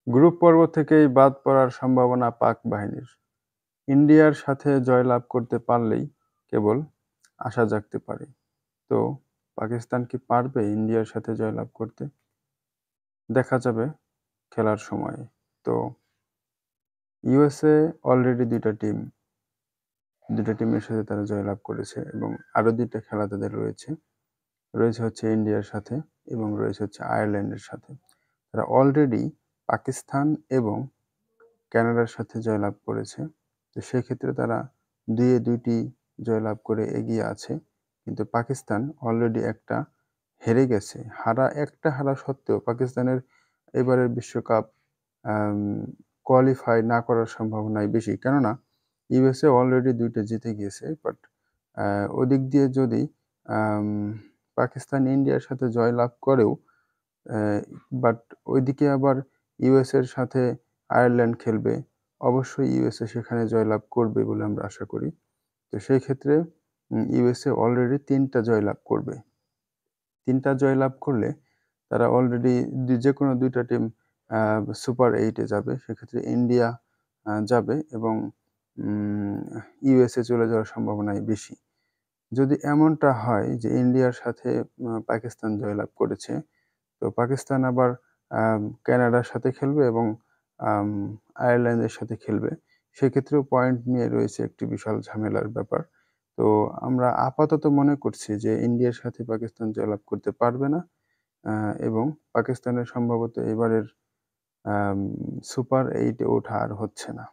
Group পর্ব থেকেই বাদ পড়ার সম্ভাবনা পাক বাহিনীর। ইন্ডিয়ার সাথে জয়লাভ করতে পারলেই কেবল আশা জাগতে পারে। তো পাকিস্তান কি পারবে ইন্ডিয়ার সাথে জয়লাভ করতে? দেখা যাবে খেলার সময়ে। তো ইউএসএ অলরেডি দুইটা টিমের সাথে তারা জয়লাভ করেছে এবং আরো ২টা খেলা তাদের রয়েছে। রয়েছে হচ্ছে ইন্ডিয়ার সাথে এবং রয়েছে হচ্ছে আয়ারল্যান্ডের সাথে। তারা অলরেডি পাকিস্তান এবং কানাডার সাথে জয়লাভ করেছে। তো সেক্ষেত্রে তারা ২-২টি জয়লাভ করে এগিয়ে আছে। কিন্তু পাকিস্তান অলরেডি একটা হেরে গেছে। একটা হারা সত্ত্বেও পাকিস্তানের এবারের বিশ্বকাপ আম কোয়ালিফাই না করার সম্ভাবনাই বেশি। কেননা ইউএসএ অলরেডি ২টা জিতে গিয়েছে। বাট আ ওদিক দিয়ে যদি আম পাকিস্তান ইন্ডিয়ার সাথে জয়লাভ করেও অ্যা বাট ওইদিকে আবার ইউএসএর সাথে আয়ারল্যান্ড খেলবে। অবশ্যই ইউএসএ সেখানে জয়লাভ করবে বলে আমরা আশা করি। তো সেই ক্ষেত্রে ইউএসএ অলরেডি ৩টা জয়লাভ করবে। ৩টা জয়লাভ করলে তারা অলরেডি যেকোনো ২টা টিম আ সুপার 8 এ যাবে। সেক্ষেত্রে ইন্ডিয়া যাবে এবং উম ইউএসএ চলে যাওয়ার সম্ভাবনাই বেশি। যদি এমনটা হয় যে ইন্ডিয়ার সাথে পাকিস্তান জয়লাভ করেছে, তো পাকিস্তান আবার কানাডার সাথে খেলবে এবং আম আয়ারল্যান্ডের সাথে খেলবে। সেক্ষেত্রেও পয়েন্ট নিয়ে রয়েছে একটি বিশাল ঝামেলার ব্যাপার। তো আমরা আপাতত মনে করছি যে ইন্ডিয়ার সাথে পাকিস্তান জয়লাভ করতে পারবে না। আ এবং পাকিস্তানের সম্ভবত এবারের আম সুপার 8 এ ওঠা আর হচ্ছে না।